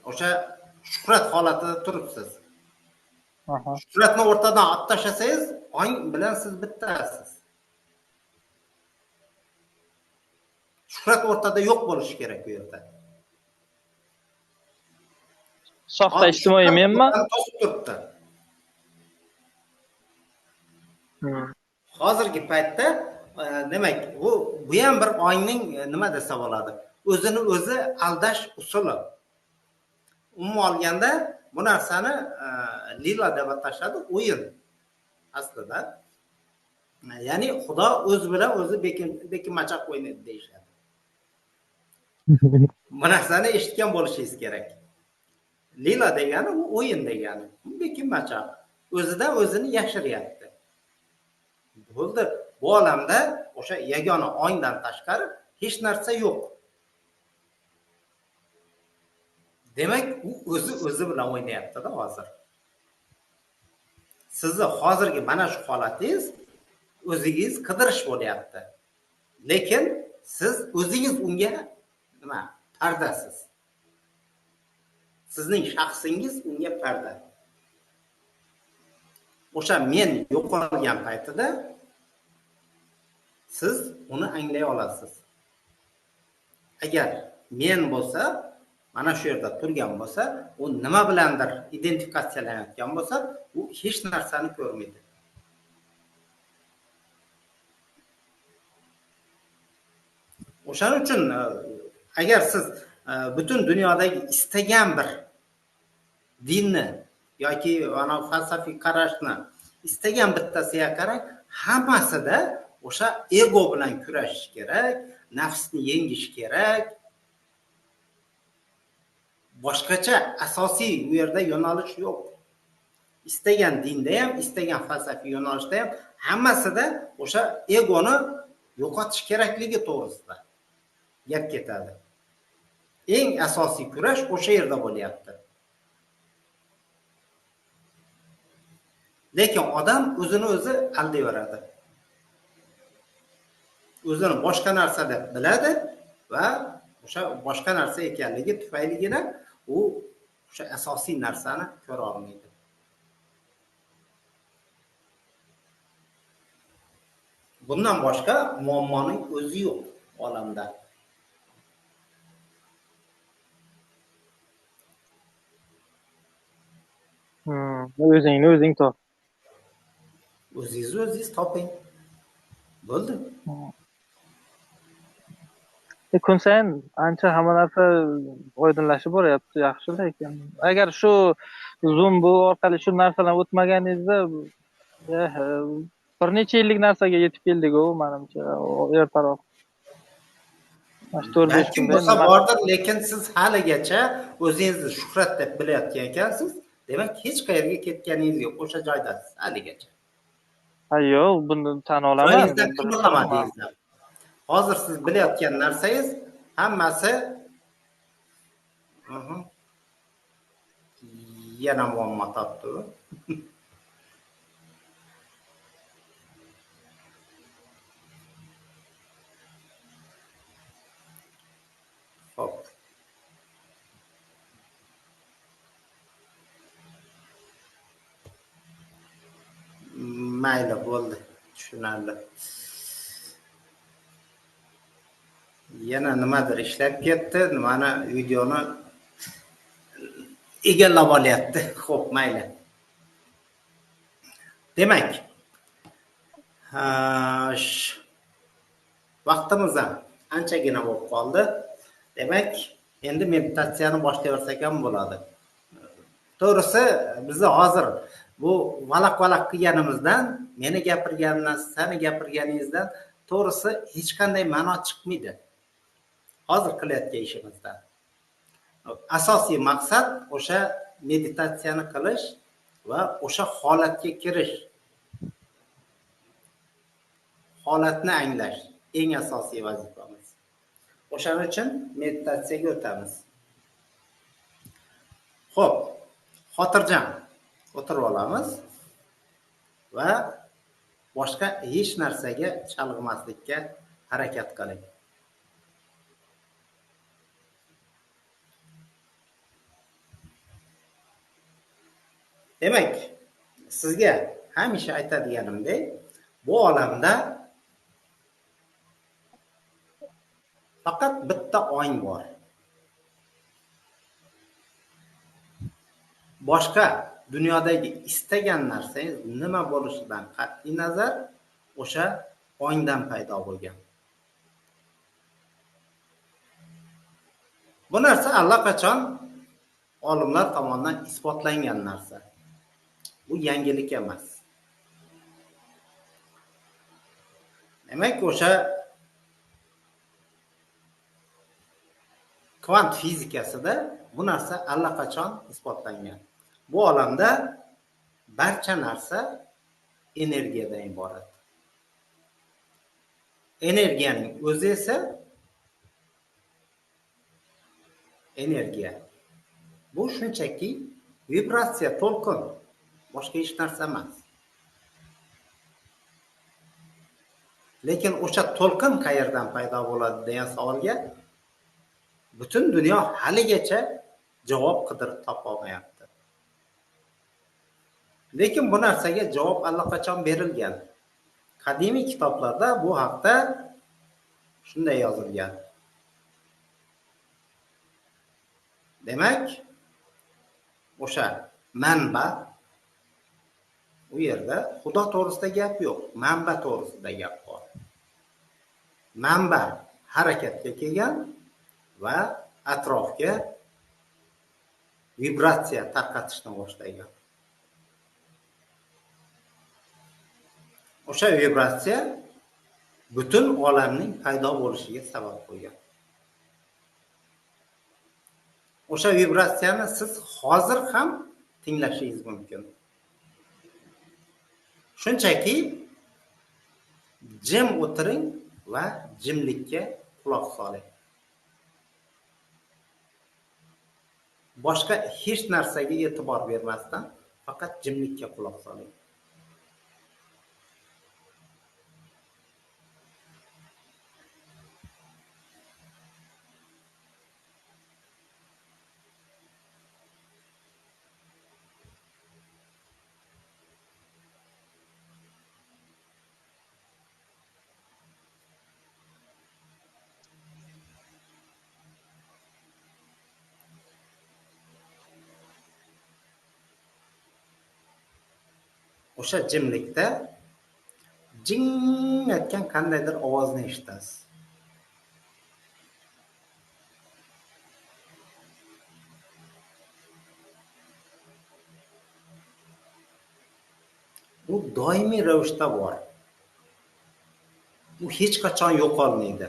o'sha shuhrat holatida turibsiz. Aha. Shuhratni o'rtadan olib tashlasangiz, ong bilan siz bittasiz. Shuhrat o'rtada yo'q bo'lishi kerak bu yerda. Soxta ijtimoiy menmi? To'sib turibdi. Hozirgi paytda demak, bu ham bir ongning nima desa bo'ladi? O'zini o'zi aldash usuli. Umuman olganda bu narsani lila deb atashadi, o'yin aslida. Ya'ni Xudo o'z bilan o'zi bekinmachoq o'ynaydi deyishadi. Bu narsani eshitgan bo'lishingiz kerak. Lila degani u o'yin degani. Bekinmachoq. O'zidan o'zini yashiryapti. Bo'ldi. Bu olamda o'sha yagona ongdan tashqari hech narsa yo'q. Demak, u o'zi bilan o'ynayapti-da hozir. Sizni hozirgi mana shu holatingiz o'zingiz qidirish bo'lyapti. Lekin siz o'zingiz unga nima? Pardasiz. Sizning shaxsingiz unga parda. O'sha men yo'qolgan paytida siz uni anglay olasiz. Agar men bo'lsa, mana shu yerda turgan bo'lsa, u nima bilandir identifikatsiyalanayotgan bo'lsa, u hech narsani ko'rmaydi. O'shaning uchun agar siz butun dunyodagi istagan bir dinni yoki ana falsafiy qarashni istagan bittasiga qarang, hammasida o'sha ego bilan kurashish kerak, nafsni yengish kerak. Boshqacha asosiy u yerda yo'nalish yo'q. Istagan dinda ham, istagan falsafiy yo'nalishda ham hammasida o'sha egoni yo'qotish kerakligi to'g'risida gap ketadi. Eng asosiy kurash o'sha yerda bo'lyapti. Lekin odam o'zini o'zi aldayveradi. O'zini boshqa narsa deb biladi va o'sha boshqa narsa ekanligi tufayligina u o'sha asosiy narsani ko'ra olmaydi. Bundan boshqa muammoning o'zi yo'q olamda. O'zingni o'zing top. O'zingizni o'zingiz toping. Bo'ldi. Kun sayin ancha hamma narsa oydinlashib boryapti, yaxshi, lekin agar shu Zoom bu orqali shu narsalar o'tmaganingizda bir necha yillik narsaga yetib keldik-ku, menimcha, ertaroq. 4-5 Balkim bo'lsa bordir, lekin siz haligacha o'zingizni shuhrat deb bilayotgan ekansiz. Demak, hech qayerga ketganingiz yo'q, o'sha joydasiz haligacha. Ha, yo'q, buni tan olaman. Joyingizdan qimirlamadingizlar. Hozir siz bilayotgan narsangiz hammasi yana muammo topdi. Hop. Mayli, bo'ldi. tushunarli. Yana nimadir ishlab ketdi, nimani videoni egallab olyapti. Xo'p, mayli. Demak, vaqtimiz ham anchagina bo'lib qoldi. Demak, endi meditatsiyani boshlayversak ham bo'ladi. To'g'risi, biz hozir bu valaq-valaq qilganimizdan, meni gapirganimdan, seni gapirganingizdan to'g'risi hech qanday ma'no chiqmaydi. Hozir qilayotgan ishimizdan. Asosiy maqsad o'sha meditatsiyani qilish va o'sha holatga kirish. Holatni anglash eng asosiy vazifamiz. O'shaning uchun meditatsiyaga o'tamiz. Xo'p, xotirjam o'tirib olamiz va boshqa hech narsaga chalg'imaslikka harakat qiling. Demak, sizga hamisha aytadiganimdek, bu olamda faqat bitta ong bor. Boshqa dunyodagi istagan narsangiz nima bo'lishidan qat'iy nazar o'sha ongdan paydo bo'lgan. Bu narsa allaqachon olimlar tomonidan isbotlangan narsa. Bu yangilik emas. Demak, o'sha kvant fizikasida bu narsa allaqachon isbotlangan. Bu olamda barcha narsa energiyadan iborat. Energiyaning o'zi esa energiya. Bu shunchaki vibratsiya, to'lqin, boshqa hech narsa emas. Lekin o'sha to'lqin qayerdan paydo bo'ladi degan savolga butun dunyo haligacha javob qidirib topa olmayapti. Lekin bu narsaga javob allaqachon berilgan. Qadimiy kitoblarda bu haqda shunday yozilgan. Demak, o'sha manba, u yerda Xudo to'g'risida gap yo'q, manba to'g'risida gap bor. Manba harakatga kelgan va atrofga vibratsiya tarqatishni boshlagan. O'sha vibratsiya butun olamning paydo bo'lishiga sabab bo'lgan. O'sha vibratsiyani siz hozir ham tinglashingiz mumkin. Shunchaki jim o'tiring va jimlikka quloq soling. Boshqa hech narsaga e'tibor bermasdan faqat jimlikka quloq soling. O'sha jimlikda jing etgan qandaydir ovozni eshitasiz. Bu doimiy ravishda bor. Bu hech qachon yo'qolmaydi.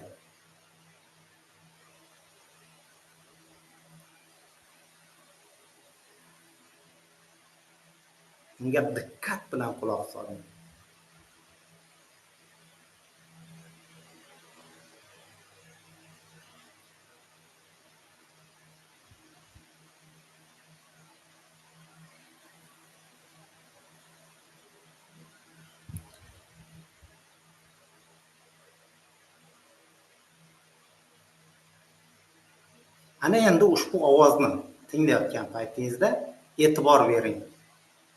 Unga diqqat bilan quloq soling. Ana endi ushbu ovozni tinglayotgan paytingizda e'tibor bering.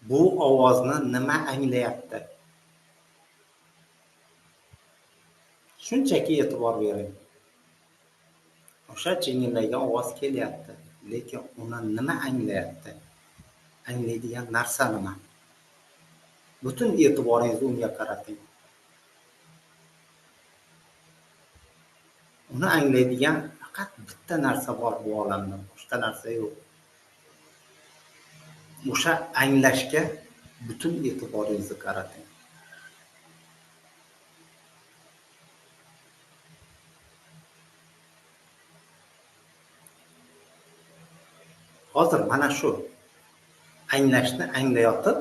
Bu ovozni nima anglayapti? Shunchaki e'tibor bering. O'sha jingillaygan ovoz kelyapti, lekin uni nima anglayapti? Anglaydigan narsa nima? Butun e'tiboringizni unga qarating. Uni anglaydigan faqat bitta narsa bor bu olamda, boshqa narsa yo'q. O'sha anglashga butun e'tiboringizni qarating. Hozir mana shu anglashni anglayotib,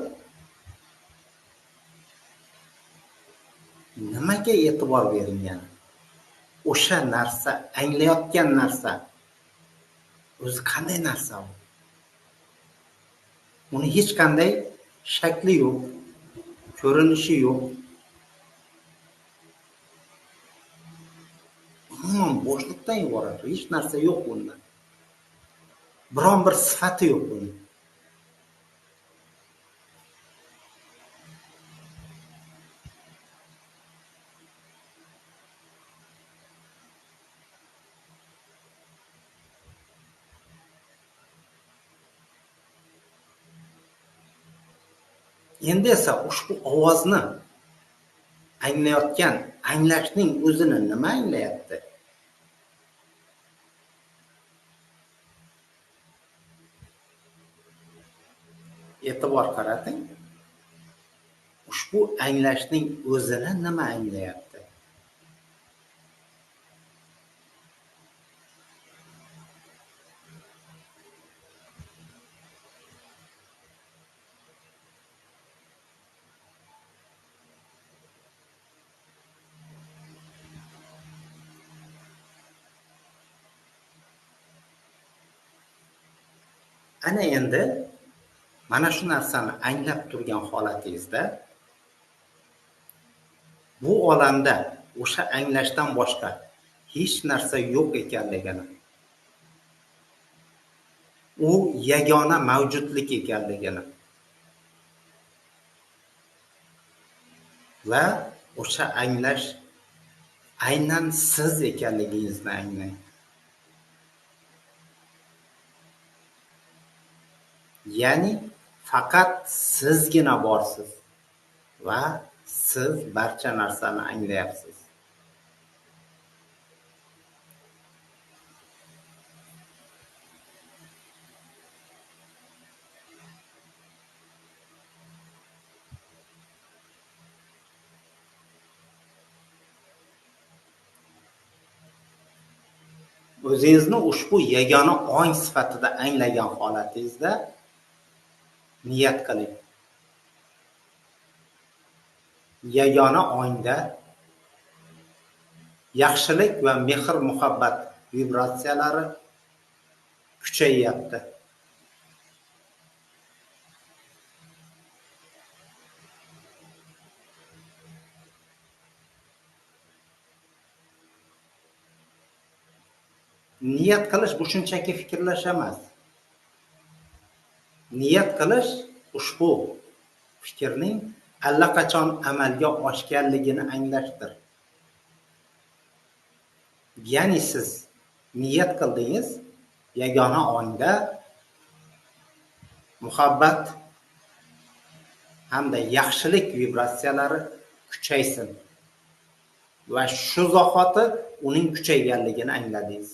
nimaga e'tibor berilgan? O'sha narsa, anglayotgan narsa o'zi qanday narsa u? Uni hech qanday shakli yo'q, ko'rinishi yo'q. Umuman bo'shliqdan iborat, hech narsa yo'q bunda. Biron bir sifati yo'q buning. Endi esa ushbu ovozni anglayotgan, anglashning o'zini nima anglayapti? E'tibor qarating. Ushbu anglashning o'zini nima anglayapti? Ana endi mana shu narsani anglab turgan holatingizda bu olamda o'sha anglashdan boshqa hech narsa yo'q ekanligini, u yagona mavjudlik ekanligini va o'sha anglash aynan siz ekanligingizni anglang. Ya'ni faqat sizgina borsiz va siz barcha narsani anglayapsiz. O'zingizni ushbu yagona ong sifatida anglagan holatingizda niyat qiling. Yagona ongda yaxshilik va mehr-muhabbat vibratsiyalari kuchayyapti. Niyat qilish bu shunchaki fikrlash emas. Niyat qilish ushbu fikrning allaqachon amalga oshganligini anglashdir. Ya'ni siz niyat qildingiz, yagona ongda muhabbat hamda yaxshilik vibratsiyalari kuchaysin va shu zahoti uning kuchayganligini angladingiz.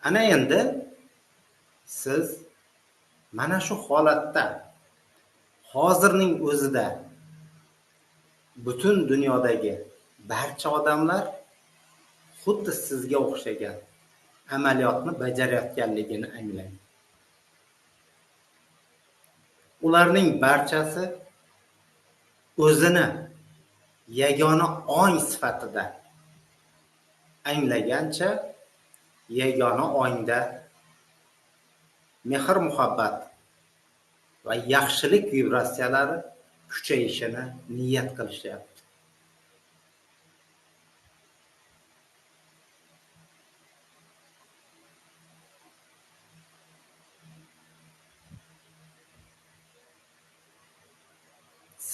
Ana endi siz mana shu holatda hozirning o'zida butun dunyodagi barcha odamlar xuddi sizga o'xshagan amaliyotni bajarayotganligini anglang. Ularning barchasi o'zini yagona ong sifatida anglagancha yagona ongda mehr muhabbat va yaxshilik vibratsiyalari kuchayishini niyat qilishyapti.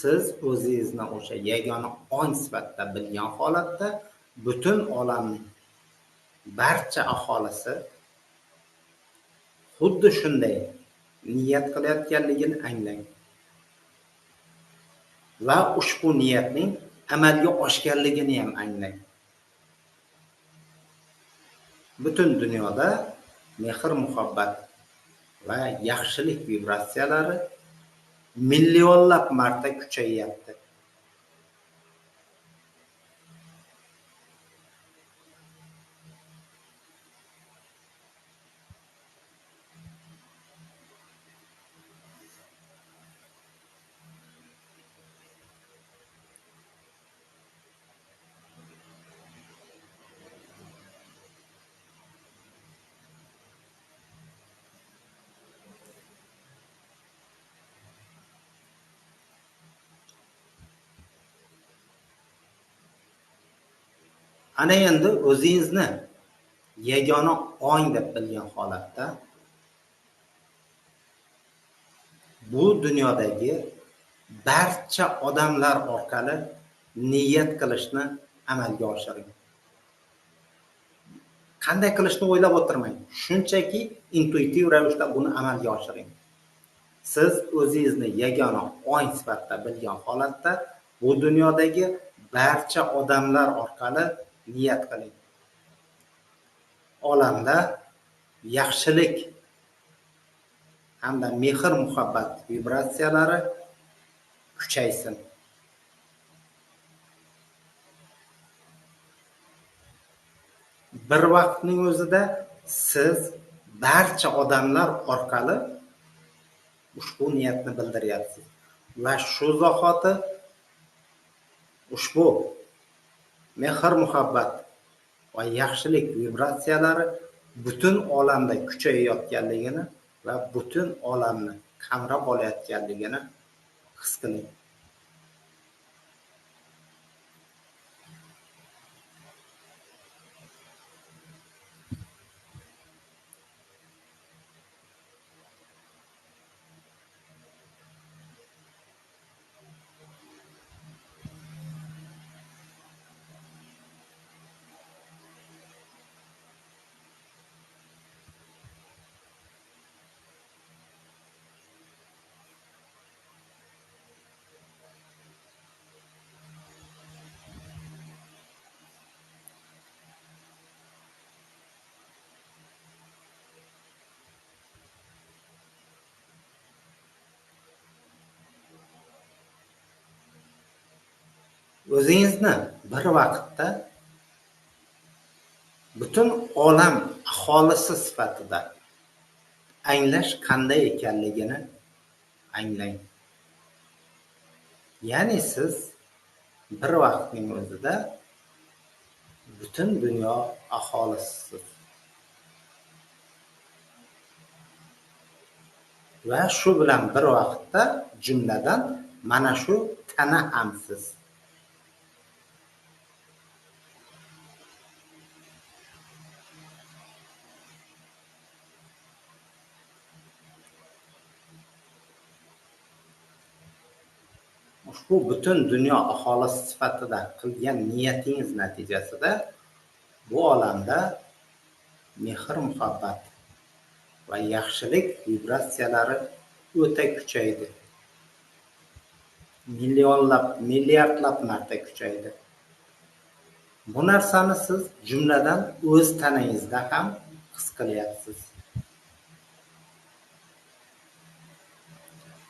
Siz o'zingizni o'sha yagona ong sifatida bilgan holatda butun olamning barcha aholisi xuddi shunday niyat qilayotganligini anglang va ushbu niyatning amalga oshganligini ham anglang. Butun dunyoda mehr muhabbat va yaxshilik vibratsiyalari millionlab marta kuchayyapti. Ana endi o'zingizni yagona ong deb bilgan holatda bu dunyodagi barcha odamlar orqali niyat qilishni amalga oshiring. Qanday qilishni o'ylab o'tirmang. Shunchaki intuitiv ravishda buni amalga oshiring. Siz o'zingizni yagona ong sifatida bilgan holatda bu dunyodagi barcha odamlar orqali niyat qiling. Olamda yaxshilik hamda mehr muhabbat vibratsiyalari kuchaysin. Bir vaqtning o'zida siz barcha odamlar orqali ushbu niyatni bildiryapsiz va shu zahoti ushbu mehr muhabbat va yaxshilik vibratsiyalari butun olamda kuchayayotganligini va butun olamni qamrab olayotganligini his qiling. O'zingizni bir vaqtda butun olam aholisi sifatida anglash qanday ekanligini anglang. Ya'ni siz bir vaqtning o'zida butun dunyo aholisiz. Va shu bilan bir vaqtda jumladan mana shu tana hamsiz. Ushbu butun dunyo aholisi sifatida qilgan niyatingiz natijasida bu olamda mehr muhabbat va yaxshilik vibratsiyalari o'ta kuchaydi. Millionlab, milliardlab marta kuchaydi. Bu narsani siz jumladan o'z tanangizda ham his qilyapsiz.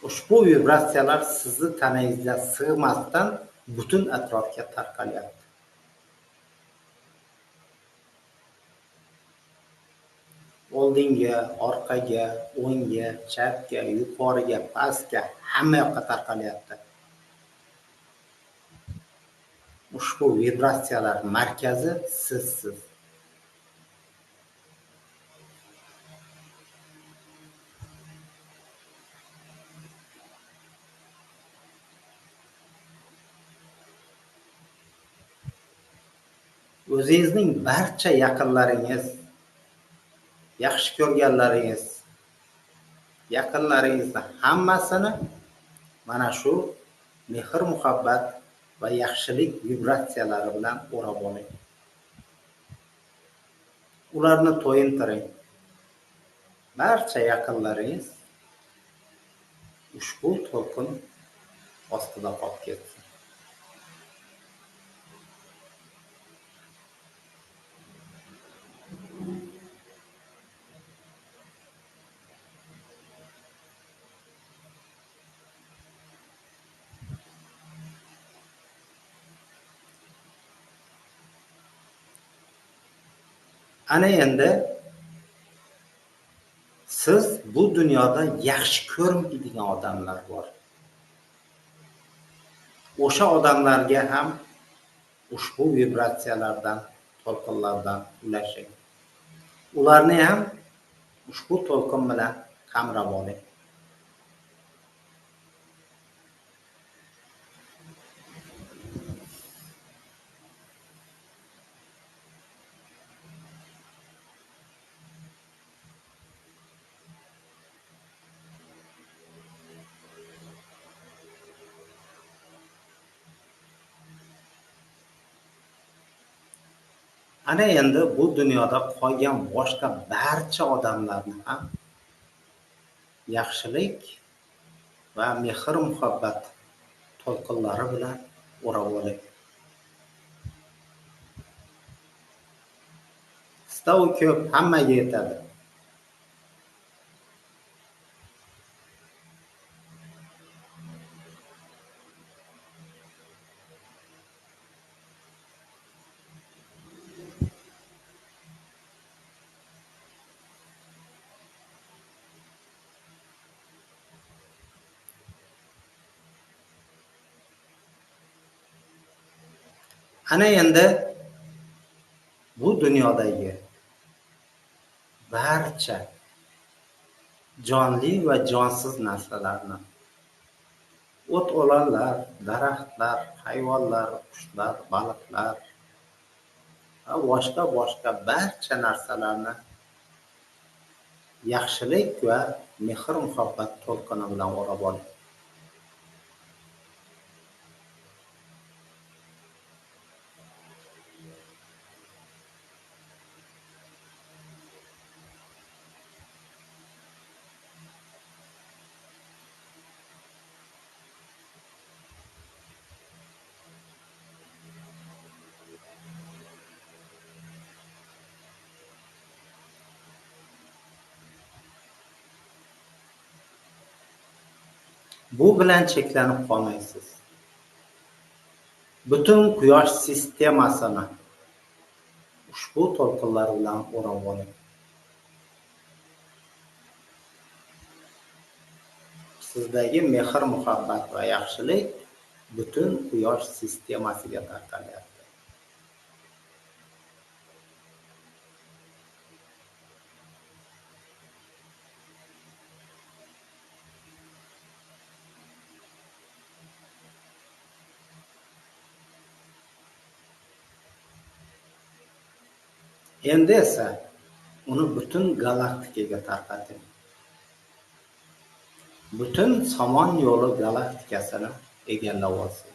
Ushbu vibratsiyalar sizni tanangizga sig'masdan butun atrofga tarqalyapti. oldinga, orqaga, o'ngga, chapga, yuqoriga, pastga, hamma yoqqa tarqalyapti. Ushbu vibratsiyalar markazi sizsiz. O'zingizning barcha yaqinlaringiz, yaxshi ko'rganlaringiz, yaqinlaringizni hammasini mana shu mehr, muhabbat va yaxshilik vibratsiyalari bilan o'rab oling. Ularni to'yintiring. Barcha yaqinlaringiz ushbu to'lqin ostida qolib ketsin. Ana endi siz bu dunyoda yaxshi ko'rmaydigan odamlar bor. O'sha odamlarga ham ushbu vibratsiyalardan, to'lqinlardan ulashing. Ularni ham ushbu to'lqin bilan qamrab oling. Ana endi bu dunyoda qolgan boshqa barcha odamlarni ham yaxshilik va mehr, muhabbat to'lqinlari bilan o'rab oling. Sizda u ko'p, hammaga yetadi. Ana endi bu dunyodagi barcha jonli va jonsiz narsalarni, o't-o'lanlar, daraxtlar, hayvonlar, qushlar, baliqlar va boshqa barcha narsalarni yaxshilik va mehr, muhabbat to'lqini bilan o'rab oling. Bu bilan cheklanib qolmaysiz. Butun quyosh sistemasini ushbu to'lqinlar bilan o'rab oling. Sizdagi mehr, muhabbat va yaxshilik butun quyosh sistemasiga tarqalyapti. Endi esa uni butun galaktikaga tarqating. Butun Somon yo'li galaktikasini egallab olsin.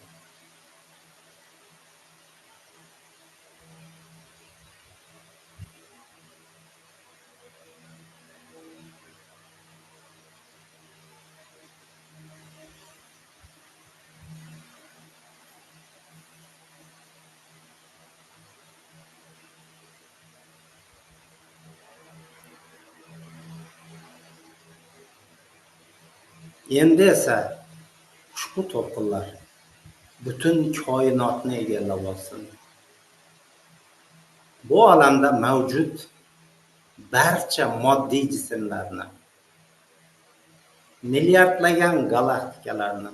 Endi esa ushbu to'lqinlar butun koinotni egallab olsin. Bu olamda mavjud barcha moddiy jismlarni, milliardlagan galaktikalarni,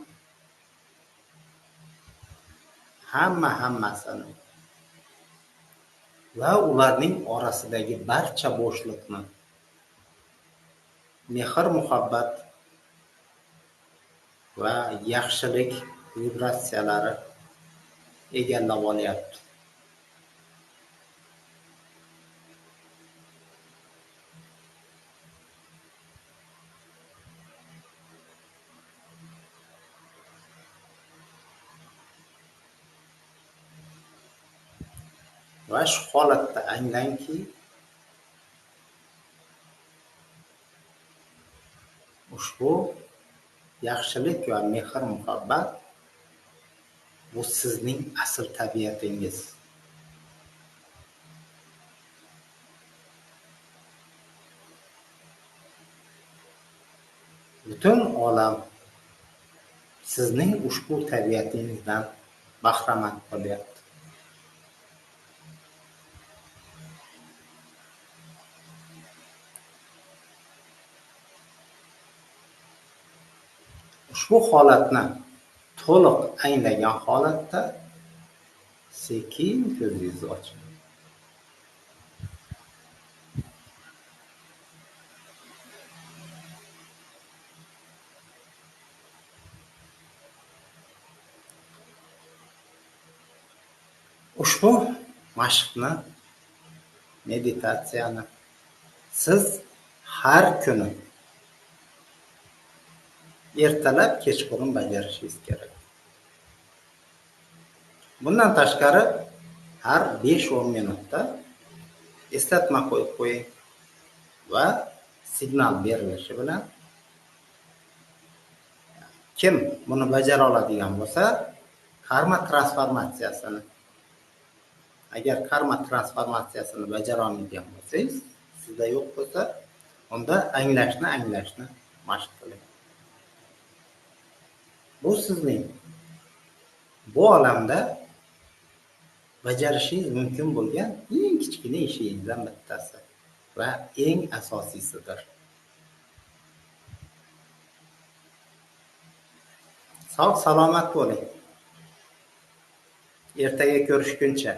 hammasini va ularning orasidagi barcha bo'shliqni mehr muhabbat va yaxshilik vibratsiyalari egallab olyapti. Va shu holatda anglangki, ushbu yaxshilik va mehr muhabbat bu sizning asl tabiatingiz. Butun olam sizning ushbu tabiatingizdan bahramand bo'lyapti. Ushbu holatni to'liq anglagan holatda sekin ko'zingizni oching. Ushbu mashqni, meditatsiyani siz har kuni ertalab kechqurun bajarishingiz kerak. Bundan tashqari har 5-10 minutda eslatma qo'yib qo'ying va signal berilishi bilan kim buni bajara oladigan bo'lsa, karma transformatsiyasini, agar karma transformatsiyasini bajara olmaydigan bo'lsangiz, sizda yo'q bo'lsa, unda anglashni mashq qiling. Bu sizning bu olamda bajarishingiz mumkin bo'lgan eng kichkina ishingizdan bittasi va eng asosiysidir. Sog' salomat bo'ling. Ertaga ko'rishguncha.